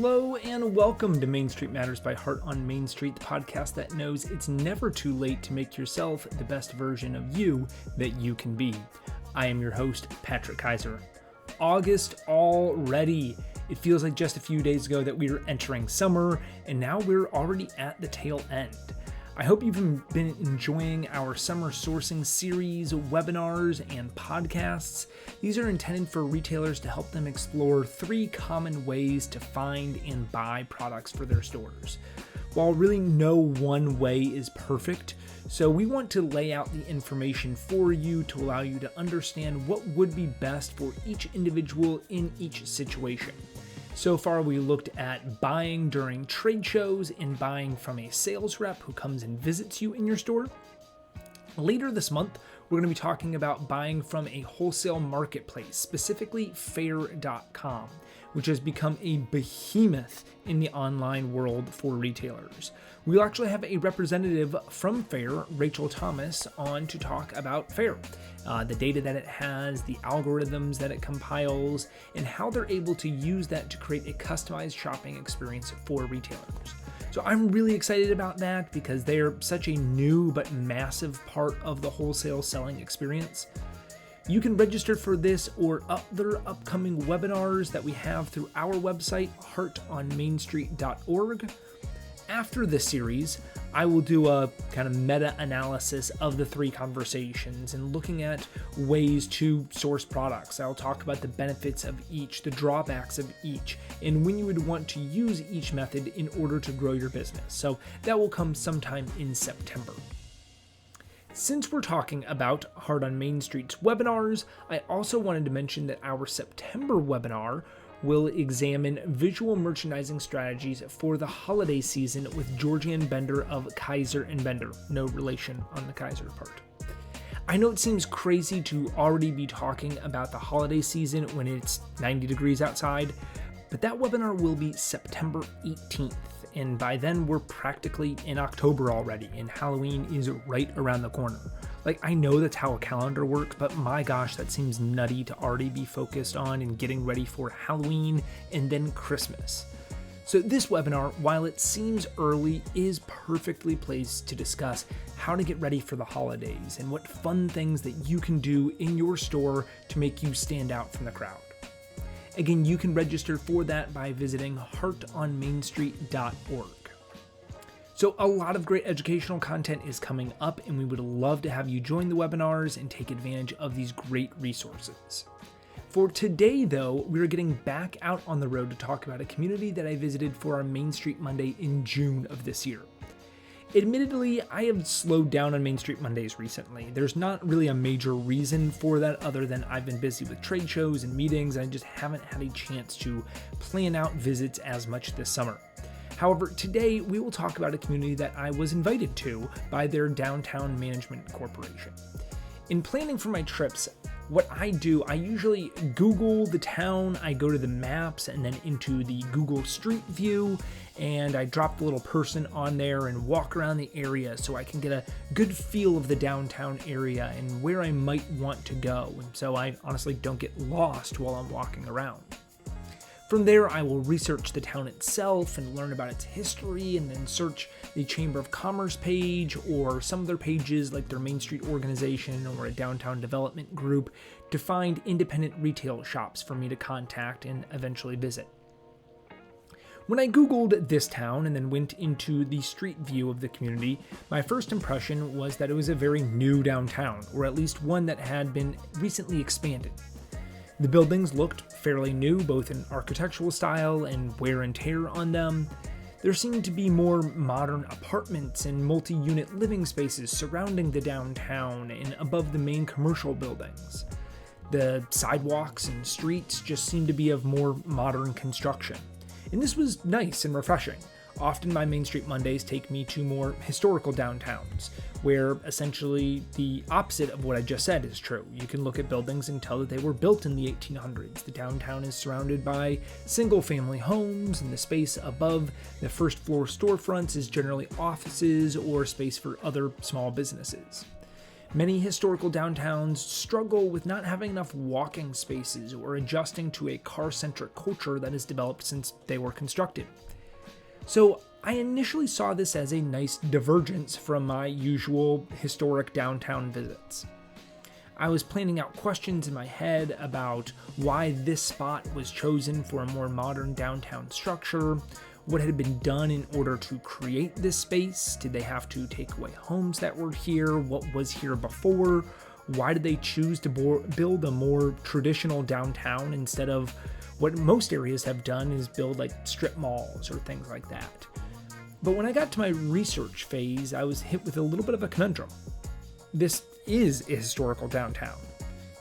Hello and welcome to Main Street Matters by Heart on Main Street, the podcast that knows it's never too late to make yourself the best version of you that you can be. I am your host, Patrick Kaiser. August already. It feels like just a few days ago that we were entering summer, and now we're already at the tail end. I hope you've been enjoying our summer sourcing series, webinars, and podcasts. These are intended for retailers to help them explore 3 common ways to find and buy products for their stores. While really no one way is perfect, so we want to lay out the information for you to allow you to understand what would be best for each individual in each situation. So far, we looked at buying during trade shows and buying from a sales rep who comes and visits you in your store. Later this month, we're going to be talking about buying from a wholesale marketplace, specifically Faire.com, which has become a behemoth in the online world for retailers. We'll actually have a representative from Faire, Rachel Thomas, on to talk about Faire, the data that it has, the algorithms that it compiles, and how they're able to use that to create a customized shopping experience for retailers. So I'm really excited about that because they're such a new but massive part of the wholesale selling experience. You can register for this or other upcoming webinars that we have through our website, heartonmainstreet.org. After this series, I will do a kind of meta-analysis of the 3 conversations and looking at ways to source products. I'll talk about the benefits of each, the drawbacks of each, and when you would want to use each method in order to grow your business. So that will come sometime in September. Since we're talking about Heart on Main Street's webinars, I also wanted to mention that our September webinar will examine visual merchandising strategies for the holiday season with Georgianne Bender of Kaiser & Bender. No relation on the Kaiser part. I know it seems crazy to already be talking about the holiday season when it's 90 degrees outside, but that webinar will be September 18th. And by then we're practically in October already, and Halloween is right around the corner. Like, I know that's how a calendar works, but my gosh, that seems nutty to already be focused on and getting ready for Halloween and then Christmas. So this webinar, while it seems early, is perfectly placed to discuss how to get ready for the holidays and what fun things that you can do in your store to make you stand out from the crowd. Again, you can register for that by visiting heartonmainstreet.org. So a lot of great educational content is coming up, and we would love to have you join the webinars and take advantage of these great resources. For today, though, we're getting back out on the road to talk about a community that I visited for our Main Street Monday in June of this year. Admittedly, I have slowed down on Main Street Mondays recently. There's not really a major reason for that other than I've been busy with trade shows and meetings, and I just haven't had a chance to plan out visits as much this summer. However, today we will talk about a community that I was invited to by their Downtown Management Corporation. In planning for my trips, what I do, I usually Google the town, I go to the maps and then into the Google Street View, and I drop the little person on there and walk around the area so I can get a good feel of the downtown area and where I might want to go, and so I honestly don't get lost while I'm walking around. From there, I will research the town itself and learn about its history, and then search the Chamber of Commerce page or some of their pages like their Main Street organization or a downtown development group to find independent retail shops for me to contact and eventually visit. When I Googled this town and then went into the street view of the community, my first impression was that it was a very new downtown, or at least one that had been recently expanded. The buildings looked fairly new, both in architectural style and wear and tear on them. There seemed to be more modern apartments and multi-unit living spaces surrounding the downtown and above the main commercial buildings. The sidewalks and streets just seemed to be of more modern construction. And this was nice and refreshing. Often my Main Street Mondays take me to more historical downtowns, where essentially the opposite of what I just said is true. You can look at buildings and tell that they were built in the 1800s. The downtown is surrounded by single-family homes, and the space above the first floor storefronts is generally offices or space for other small businesses. Many historical downtowns struggle with not having enough walking spaces or adjusting to a car-centric culture that has developed since they were constructed. So I initially saw this as a nice divergence from my usual historic downtown visits. I was planning out questions in my head about why this spot was chosen for a more modern downtown structure, what had been done in order to create this space. Did they have to take away homes that were here? What was here before? Why did they choose to build a more traditional downtown instead of what most areas have done is build like strip malls or things like that? But when I got to my research phase, I was hit with a little bit of a conundrum. This is a historical downtown.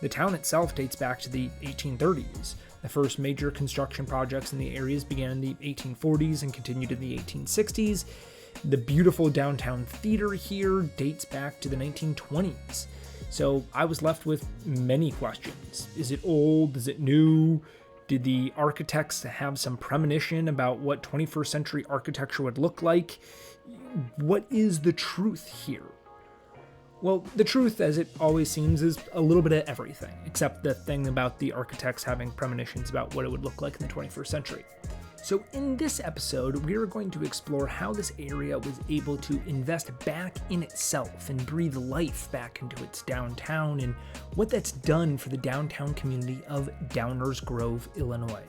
The town itself dates back to the 1830s. The first major construction projects in the areas began in the 1840s and continued in the 1860s. The beautiful downtown theater here dates back to the 1920s. So I was left with many questions. Is it old? Is it new? Did the architects have some premonition about what 21st century architecture would look like? What is the truth here? Well, the truth, as it always seems, is a little bit of everything, except the thing about the architects having premonitions about what it would look like in the 21st century. So in this episode, we are going to explore how this area was able to invest back in itself and breathe life back into its downtown, and what that's done for the downtown community of Downers Grove, Illinois.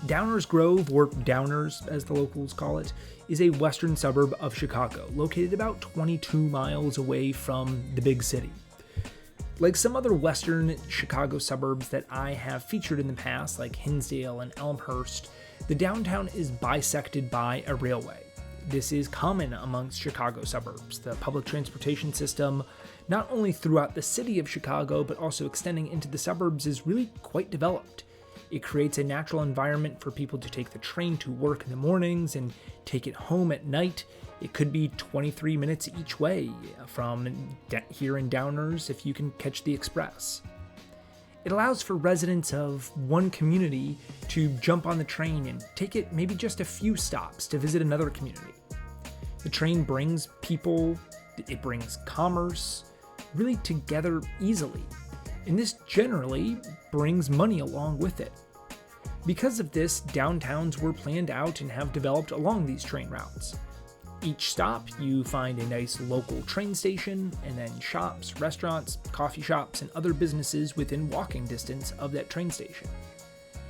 Downers Grove, or Downers as the locals call it, is a western suburb of Chicago, located about 22 miles away from the big city. Like some other western Chicago suburbs that I have featured in the past, like Hinsdale and Elmhurst, the downtown is bisected by a railway. This is common amongst Chicago suburbs. The public transportation system, not only throughout the city of Chicago, but also extending into the suburbs, is really quite developed. It creates a natural environment for people to take the train to work in the mornings and take it home at night. It could be 23 minutes each way from here in Downers if you can catch the express. It allows for residents of one community to jump on the train and take it maybe just a few stops to visit another community. The train brings people, it brings commerce, really together easily. And this generally brings money along with it. Because of this, downtowns were planned out and have developed along these train routes. Each stop, you find a nice local train station, and then shops, restaurants, coffee shops, and other businesses within walking distance of that train station.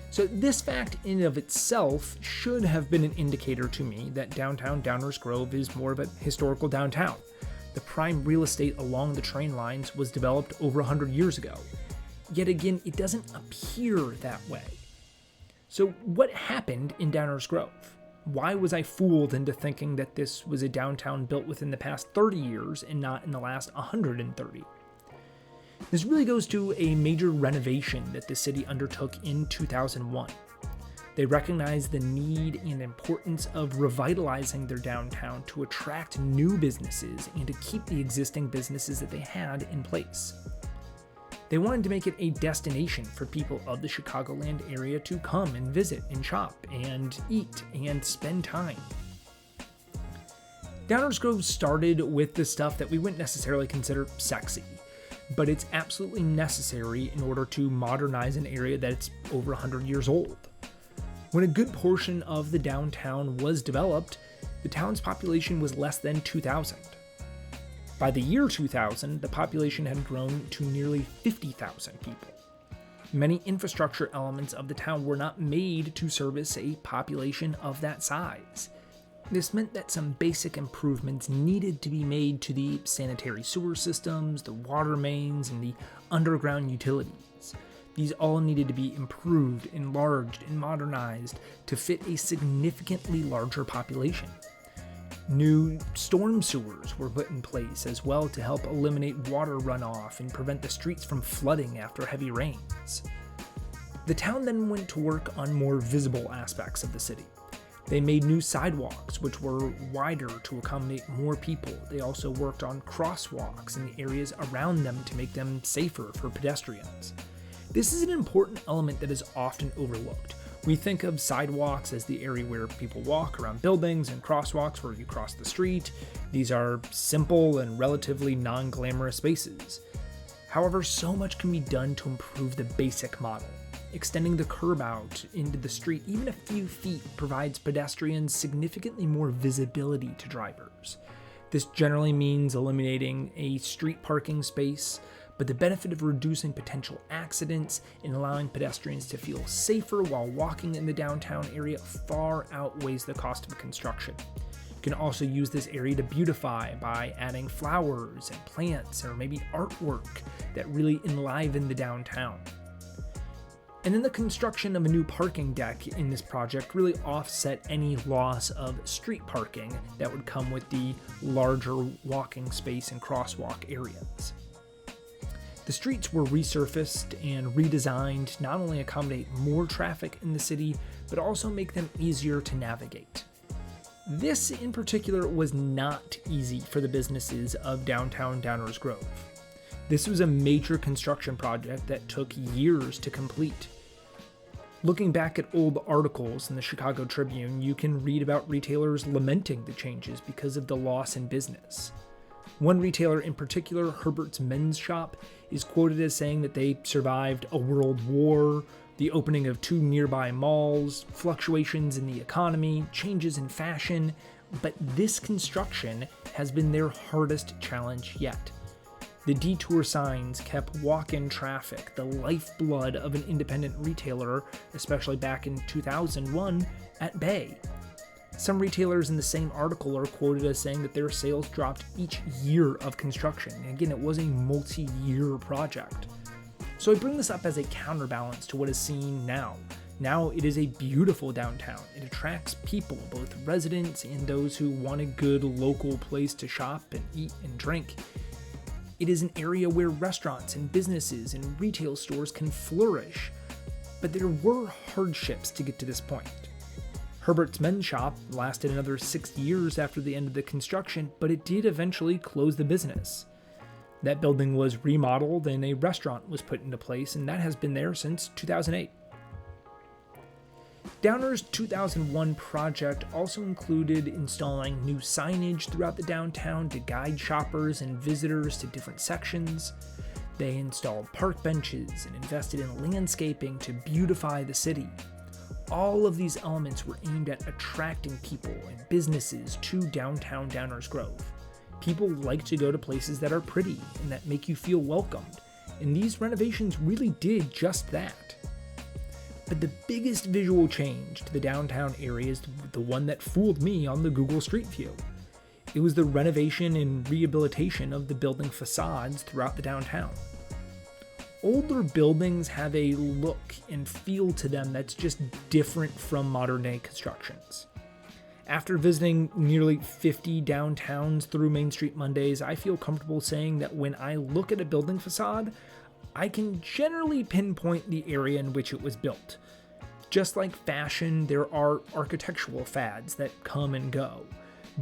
So this fact in and of itself should have been an indicator to me that downtown Downers Grove is more of a historical downtown. The prime real estate along the train lines was developed over 100 years ago. Yet again, it doesn't appear that way. So what happened in Downers Grove? Why was I fooled into thinking that this was a downtown built within the past 30 years and not in the last 130? This really goes to a major renovation that the city undertook in 2001. They recognized the need and importance of revitalizing their downtown to attract new businesses and to keep the existing businesses that they had in place. They wanted to make it a destination for people of the Chicagoland area to come and visit and shop and eat and spend time. Downers Grove started with the stuff that we wouldn't necessarily consider sexy, but it's absolutely necessary in order to modernize an area that's over 100 years old. When a good portion of the downtown was developed, the town's population was less than 2,000. By the year 2000, the population had grown to nearly 50,000 people. Many infrastructure elements of the town were not made to service a population of that size. This meant that some basic improvements needed to be made to the sanitary sewer systems, the water mains, and the underground utilities. These all needed to be improved, enlarged, and modernized to fit a significantly larger population. New storm sewers were put in place as well to help eliminate water runoff and prevent the streets from flooding after heavy rains. The town then went to work on more visible aspects of the city. They made new sidewalks, which were wider to accommodate more people. They also worked on crosswalks in the areas around them to make them safer for pedestrians. This is an important element that is often overlooked. We think of sidewalks as the area where people walk around buildings and crosswalks where you cross the street. These are simple and relatively non-glamorous spaces. However, so much can be done to improve the basic model. Extending the curb out into the street even a few feet provides pedestrians significantly more visibility to drivers. This generally means eliminating a street parking space, but the benefit of reducing potential accidents and allowing pedestrians to feel safer while walking in the downtown area far outweighs the cost of construction. You can also use this area to beautify by adding flowers and plants or maybe artwork that really enliven the downtown. And then the construction of a new parking deck in this project really offset any loss of street parking that would come with the larger walking space and crosswalk areas. The streets were resurfaced and redesigned to not only accommodate more traffic in the city, but also make them easier to navigate. This in particular was not easy for the businesses of downtown Downers Grove. This was a major construction project that took years to complete. Looking back at old articles in the Chicago Tribune, you can read about retailers lamenting the changes because of the loss in business. One retailer in particular, Herbert's Men's Shop, is quoted as saying that they survived a world war, the opening of 2 nearby malls, fluctuations in the economy, changes in fashion, but this construction has been their hardest challenge yet. The detour signs kept walk-in traffic, the lifeblood of an independent retailer, especially back in 2001, at bay. Some retailers in the same article are quoted as saying that their sales dropped each year of construction. And again, it was a multi-year project. So I bring this up as a counterbalance to what is seen now. Now it is a beautiful downtown. It attracts people, both residents and those who want a good local place to shop and eat and drink. It is an area where restaurants and businesses and retail stores can flourish, but there were hardships to get to this point. Herbert's Men's Shop lasted another 6 years after the end of the construction, but it did eventually close the business. That building was remodeled and a restaurant was put into place, and that has been there since 2008. Downer's 2001 project also included installing new signage throughout the downtown to guide shoppers and visitors to different sections. They installed park benches and invested in landscaping to beautify the city. All of these elements were aimed at attracting people and businesses to downtown Downers Grove. People like to go to places that are pretty and that make you feel welcomed, and these renovations really did just that. But the biggest visual change to the downtown area is the one that fooled me on the Google Street View. It was the renovation and rehabilitation of the building facades throughout the downtown. Older buildings have a look and feel to them that's just different from modern day constructions. After visiting nearly 50 downtowns through Main Street Mondays, I feel comfortable saying that when I look at a building facade, I can generally pinpoint the area in which it was built. Just like fashion, there are architectural fads that come and go.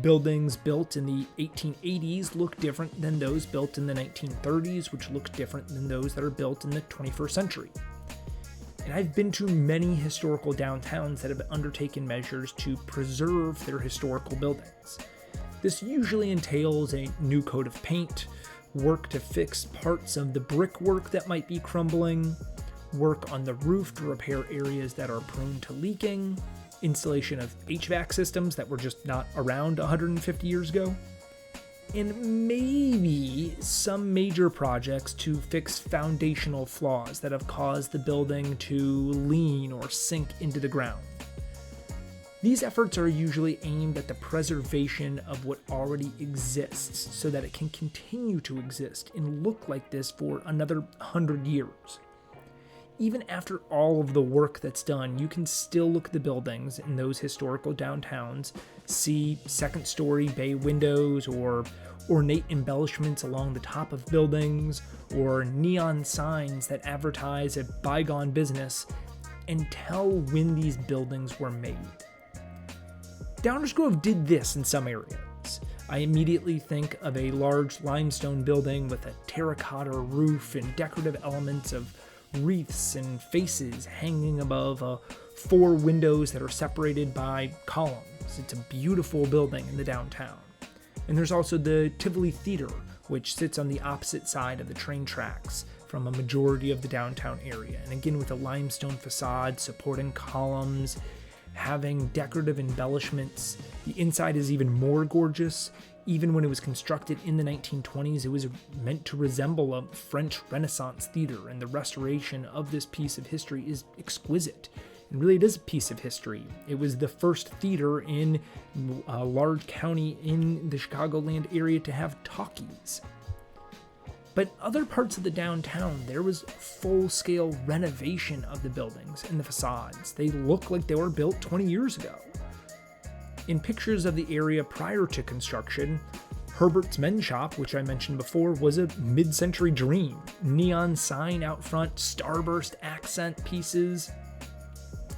Buildings built in the 1880s look different than those built in the 1930s, which look different than those that are built in the 21st century. And I've been to many historical downtowns that have undertaken measures to preserve their historical buildings. This usually entails a new coat of paint, work to fix parts of the brickwork that might be crumbling, work on the roof to repair areas that are prone to leaking, installation of HVAC systems that were just not around 150 years ago, and maybe some major projects to fix foundational flaws that have caused the building to lean or sink into the ground. These efforts are usually aimed at the preservation of what already exists so that it can continue to exist and look like this for another 100 years. Even after all of the work that's done, you can still look at the buildings in those historical downtowns, see second-story bay windows or ornate embellishments along the top of buildings, or neon signs that advertise a bygone business, and tell when these buildings were made. Downers Grove did this in some areas. I immediately think of a large limestone building with a terracotta roof and decorative elements of wreaths and faces hanging above 4 windows that are separated by columns. It's a beautiful building in the downtown. And there's also the Tivoli Theater, which sits on the opposite side of the train tracks from a majority of the downtown area. And again, with a limestone facade, supporting columns, having decorative embellishments. The inside is even more gorgeous. Even when it was constructed in the 1920s, it was meant to resemble a French Renaissance theater, and the restoration of this piece of history is exquisite. And really, it is a piece of history. It was the first theater in a large county in the Chicagoland area to have talkies. But other parts of the downtown, there was full-scale renovation of the buildings and the facades. They look like they were built 20 years ago. In pictures of the area prior to construction, Herbert's Men's Shop, which I mentioned before, was a mid-century dream. Neon sign out front, starburst accent pieces.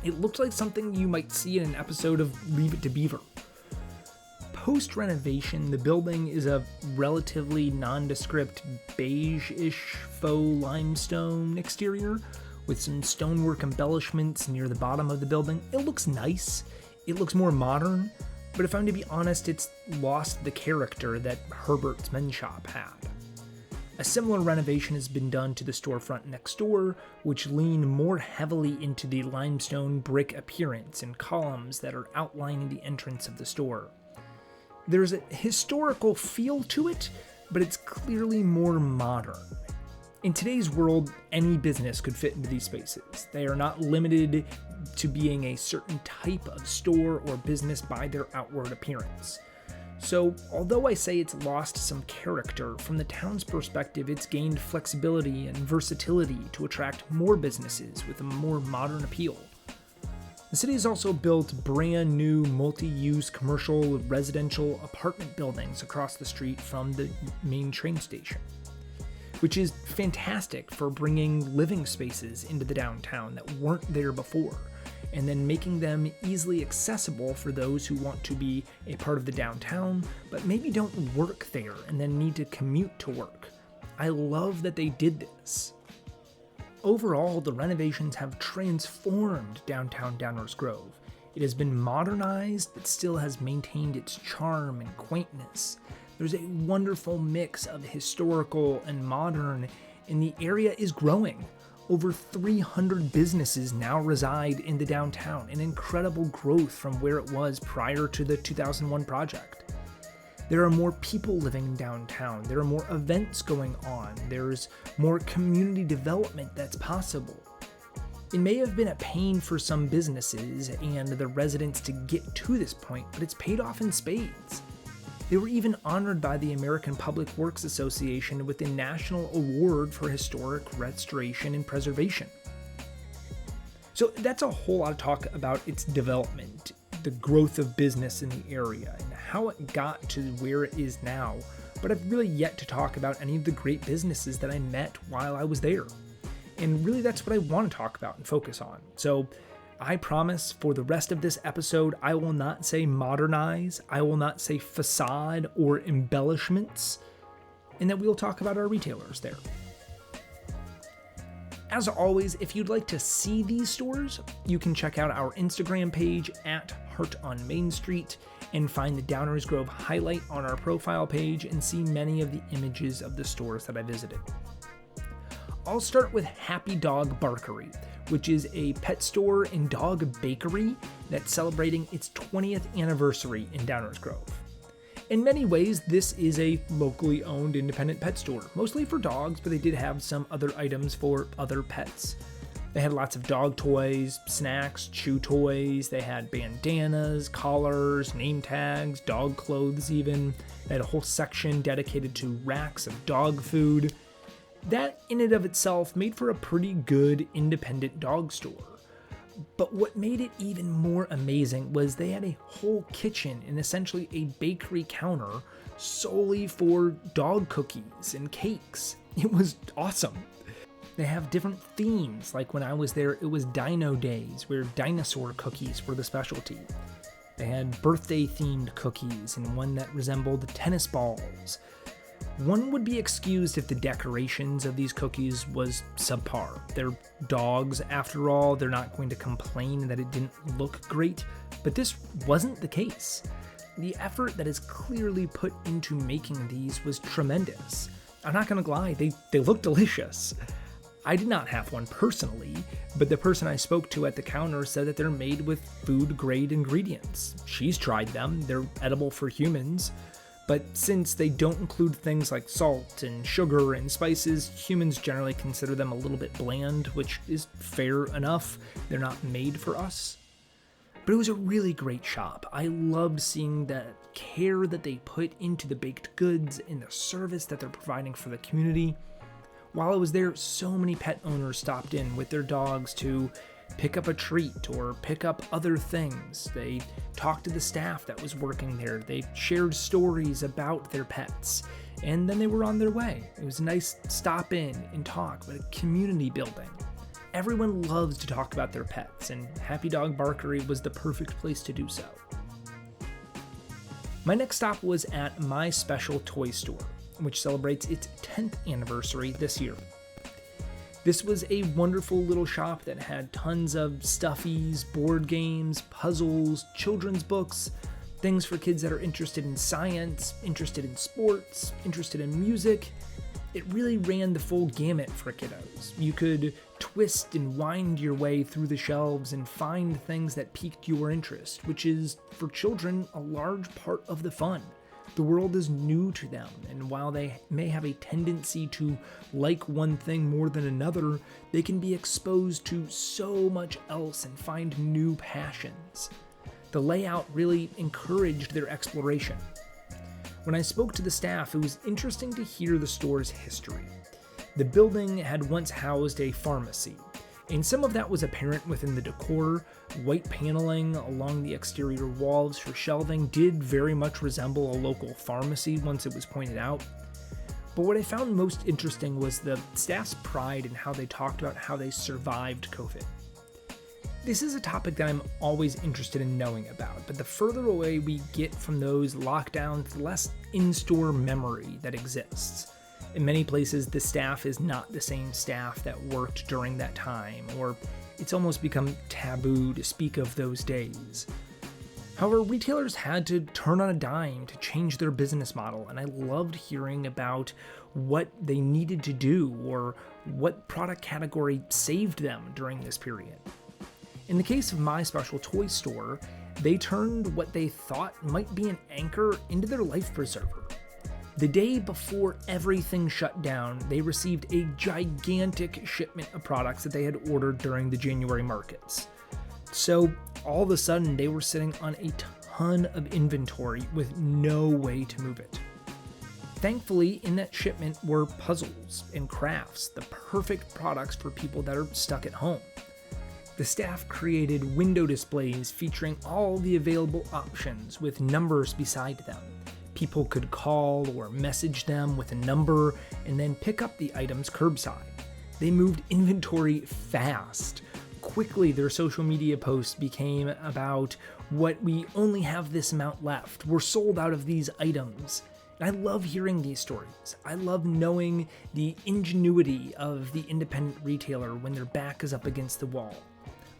It looked like something you might see in an episode of Leave It to Beaver. Post-renovation, the building is a relatively nondescript beige-ish faux limestone exterior with some stonework embellishments near the bottom of the building. It looks nice. It looks more modern, but if I'm to be honest, it's lost the character that Herbert's Men's Shop had. A similar renovation has been done to the storefront next door, which lean more heavily into the limestone brick appearance and columns that are outlining the entrance of the store. There's a historical feel to it, but it's clearly more modern. In today's world, any business could fit into these spaces. They are not limited to being a certain type of store or business by their outward appearance. So, although I say it's lost some character, from the town's perspective, it's gained flexibility and versatility to attract more businesses with a more modern appeal. The city has also built brand new multi-use commercial residential apartment buildings across the street from the main train station, which is fantastic for bringing living spaces into the downtown that weren't there before, and then making them easily accessible for those who want to be a part of the downtown, but maybe don't work there and then need to commute to work. I love that they did this. Overall, the renovations have transformed downtown Downers Grove. It has been modernized, but still has maintained its charm and quaintness. There's a wonderful mix of historical and modern, and the area is growing. Over 300 businesses now reside in the downtown, an incredible growth from where it was prior to the 2001 project. There are more people living downtown. There are more events going on. There's more community development that's possible. It may have been a pain for some businesses and the residents to get to this point, but it's paid off in spades. They were even honored by the American Public Works Association with the National Award for Historic Restoration and Preservation. So that's a whole lot of talk about its development, the growth of business in the area, and how it got to where it is now, but I've really yet to talk about any of the great businesses that I met while I was there. And really that's what I want to talk about and focus on. So I promise for the rest of this episode, I will not say modernize, I will not say facade or embellishments, and that we'll talk about our retailers there. As always, if you'd like to see these stores, you can check out our Instagram page at Heart on Main Street and find the Downers Grove highlight on our profile page and see many of the images of the stores that I visited. I'll start with Happy Dog Barkery, which is a pet store and dog bakery that's celebrating its 20th anniversary in Downers Grove. In many ways, this is a locally owned independent pet store, mostly for dogs, but they did have some other items for other pets. They had lots of dog toys, snacks, chew toys, they had bandanas, collars, name tags, dog clothes even. They had a whole section dedicated to racks of dog food. That in and of itself made for a pretty good independent dog store. But what made it even more amazing was they had a whole kitchen and essentially a bakery counter solely for dog cookies and cakes. It was awesome. They have different themes, like when I was there, it was Dino Days, where dinosaur cookies were the specialty. They had birthday-themed cookies and one that resembled tennis balls. One would be excused if the decorations of these cookies was subpar. They're dogs, after all. They're not going to complain that it didn't look great, but this wasn't the case. The effort that is clearly put into making these was tremendous. I'm not gonna lie, they look delicious. I did not have one personally, but the person I spoke to at the counter said that they're made with food-grade ingredients. She's tried them, they're edible for humans. But since they don't include things like salt and sugar and spices, humans generally consider them a little bit bland, which is fair enough. They're not made for us. But it was a really great shop. I loved seeing the care that they put into the baked goods and the service that they're providing for the community. While I was there, so many pet owners stopped in with their dogs to pick up a treat or pick up other things. They talked to the staff that was working there. They shared stories about their pets, and then they were on their way. It was a nice stop in and talk, but a community building. Everyone loves to talk about their pets, and Happy Dog Barkery was the perfect place to do so. My next stop was at My Special Toy Store, which celebrates its 10th anniversary this year. This was a wonderful little shop that had tons of stuffies, board games, puzzles, children's books, things for kids that are interested in science, interested in sports, interested in music. It really ran the full gamut for kiddos. You could twist and wind your way through the shelves and find things that piqued your interest, which is, for children, a large part of the fun. The world is new to them, and while they may have a tendency to like one thing more than another, they can be exposed to so much else and find new passions. The layout really encouraged their exploration. When I spoke to the staff, it was interesting to hear the store's history. The building had once housed a pharmacy, and some of that was apparent within the decor. White paneling along the exterior walls for shelving did very much resemble a local pharmacy once it was pointed out. But what I found most interesting was the staff's pride in how they talked about how they survived COVID. This is a topic that I'm always interested in knowing about, but the further away we get from those lockdowns, the less in-store memory that exists. In many places, the staff is not the same staff that worked during that time, or it's almost become taboo to speak of those days. However, retailers had to turn on a dime to change their business model, and I loved hearing about what they needed to do or what product category saved them during this period. In the case of My Special Toy Store, they turned what they thought might be an anchor into their life preserver. The day before everything shut down, they received a gigantic shipment of products that they had ordered during the January markets. So all of a sudden, they were sitting on a ton of inventory with no way to move it. Thankfully, in that shipment were puzzles and crafts, the perfect products for people that are stuck at home. The staff created window displays featuring all the available options with numbers beside them. People could call or message them with a number and then pick up the items curbside. They moved inventory fast. Quickly, their social media posts became about what we only have this amount left. We're sold out of these items. And I love hearing these stories. I love knowing the ingenuity of the independent retailer when their back is up against the wall.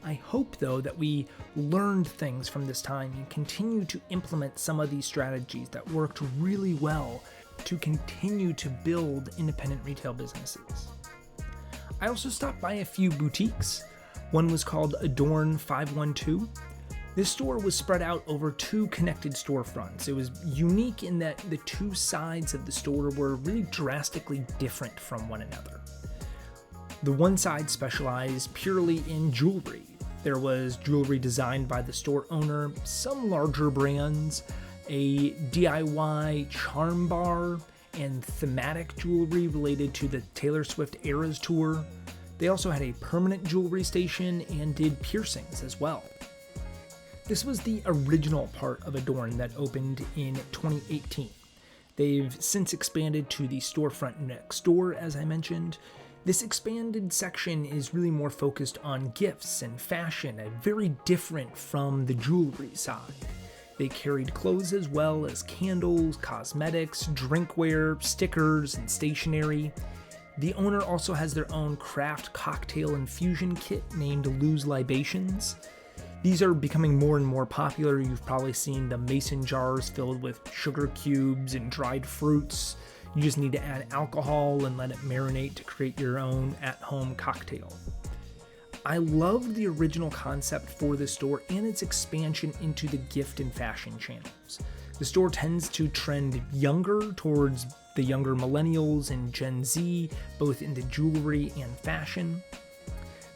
I hope, though, that we learned things from this time and continue to implement some of these strategies that worked really well to continue to build independent retail businesses. I also stopped by a few boutiques. One was called Adorn 512. This store was spread out over two connected storefronts. It was unique in that the two sides of the store were really drastically different from one another. The one side specialized purely in jewelry. There was jewelry designed by the store owner, some larger brands, a DIY charm bar, and thematic jewelry related to the Taylor Swift Eras tour. They also had a permanent jewelry station and did piercings as well. This was the original part of Adorn that opened in 2018. They've since expanded to the storefront next door, as I mentioned. This expanded section is really more focused on gifts and fashion, and very different from the jewelry side. They carried clothes as well as candles, cosmetics, drinkware, stickers, and stationery. The owner also has their own craft cocktail infusion kit named Lou's Libations. These are becoming more and more popular. You've probably seen the mason jars filled with sugar cubes and dried fruits. You just need to add alcohol and let it marinate to create your own at-home cocktail. I loved the original concept for the store and its expansion into the gift and fashion channels. The store tends to trend younger towards the younger millennials and Gen Z, both into jewelry and fashion.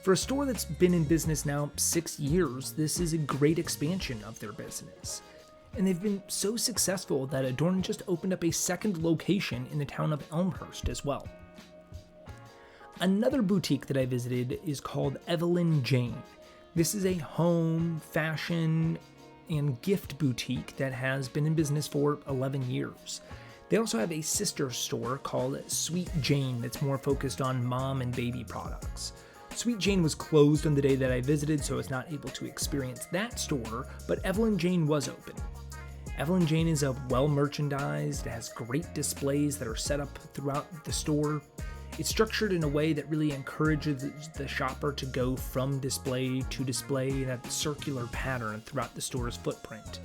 For a store that's been in business now 6 years, this is a great expansion of their business. And they've been so successful that Adorn just opened up a second location in the town of Elmhurst as well. Another boutique that I visited is called Evelyn Jane. This is a home, fashion, and gift boutique that has been in business for 11 years. They also have a sister store called Sweet Jane that's more focused on mom and baby products. Sweet Jane was closed on the day that I visited, so I was not able to experience that store, but Evelyn Jane was open. Evelyn Jane is well merchandised, it has great displays that are set up throughout the store. It's structured in a way that really encourages the shopper to go from display to display in a circular pattern throughout the store's footprint.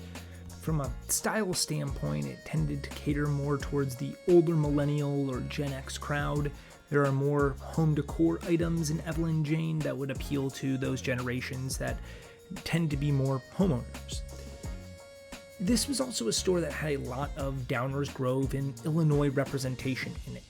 From a style standpoint, it tended to cater more towards the older millennial or Gen X crowd. There are more home decor items in Evelyn Jane that would appeal to those generations that tend to be more homeowners. This was also a store that had a lot of Downers Grove and Illinois representation in it.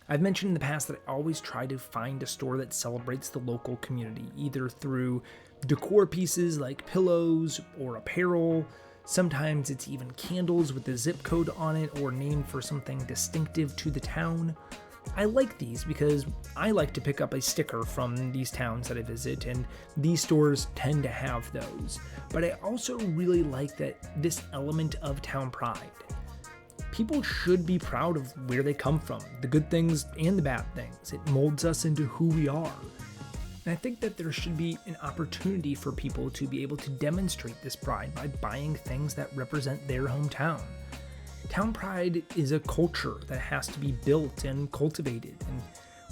I've mentioned in the past that I always try to find a store that celebrates the local community, either through decor pieces like pillows or apparel. Sometimes it's even candles with the zip code on it or named for something distinctive to the town. I like these because I like to pick up a sticker from these towns that I visit, and these stores tend to have those. But I also really like this element of town pride. People should be proud of where they come from, the good things and the bad things. It molds us into who we are. And I think that there should be an opportunity for people to be able to demonstrate this pride by buying things that represent their hometown. Town pride is a culture that has to be built and cultivated, and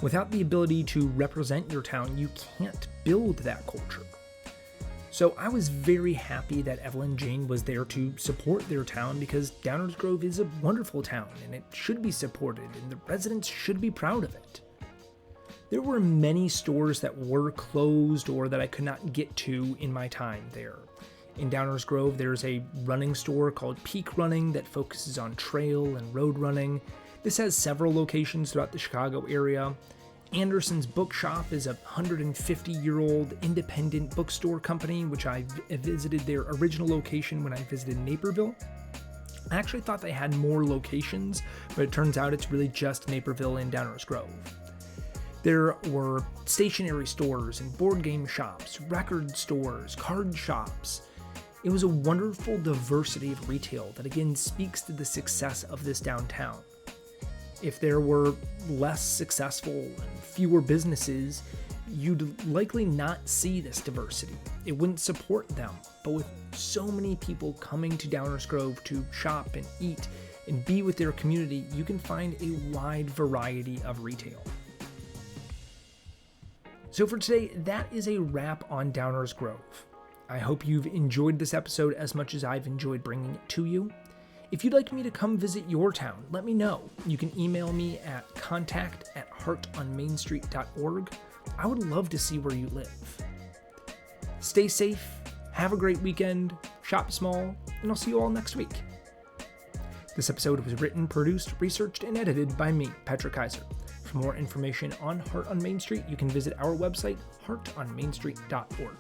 without the ability to represent your town, you can't build that culture. So I was very happy that Evelyn Jane was there to support their town, because Downers Grove is a wonderful town and it should be supported and the residents should be proud of it. There were many stores that were closed or that I could not get to in my time there. In Downers Grove, there's a running store called Peak Running that focuses on trail and road running. This has several locations throughout the Chicago area. Anderson's Bookshop is a 150-year-old independent bookstore company, which I visited their original location when I visited Naperville. I actually thought they had more locations, but it turns out it's really just Naperville and Downers Grove. There were stationery stores and board game shops, record stores, card shops. It was a wonderful diversity of retail that again speaks to the success of this downtown. If there were less successful and fewer businesses, you'd likely not see this diversity. It wouldn't support them. But with so many people coming to Downers Grove to shop and eat and be with their community, you can find a wide variety of retail. So for today, that is a wrap on Downers Grove. I hope you've enjoyed this episode as much as I've enjoyed bringing it to you. If you'd like me to come visit your town, let me know. You can email me at contact@heartonmainstreet.org. I would love to see where you live. Stay safe, have a great weekend, shop small, and I'll see you all next week. This episode was written, produced, researched, and edited by me, Patrick Kaiser. For more information on Heart on Main Street, you can visit our website, heartonmainstreet.org.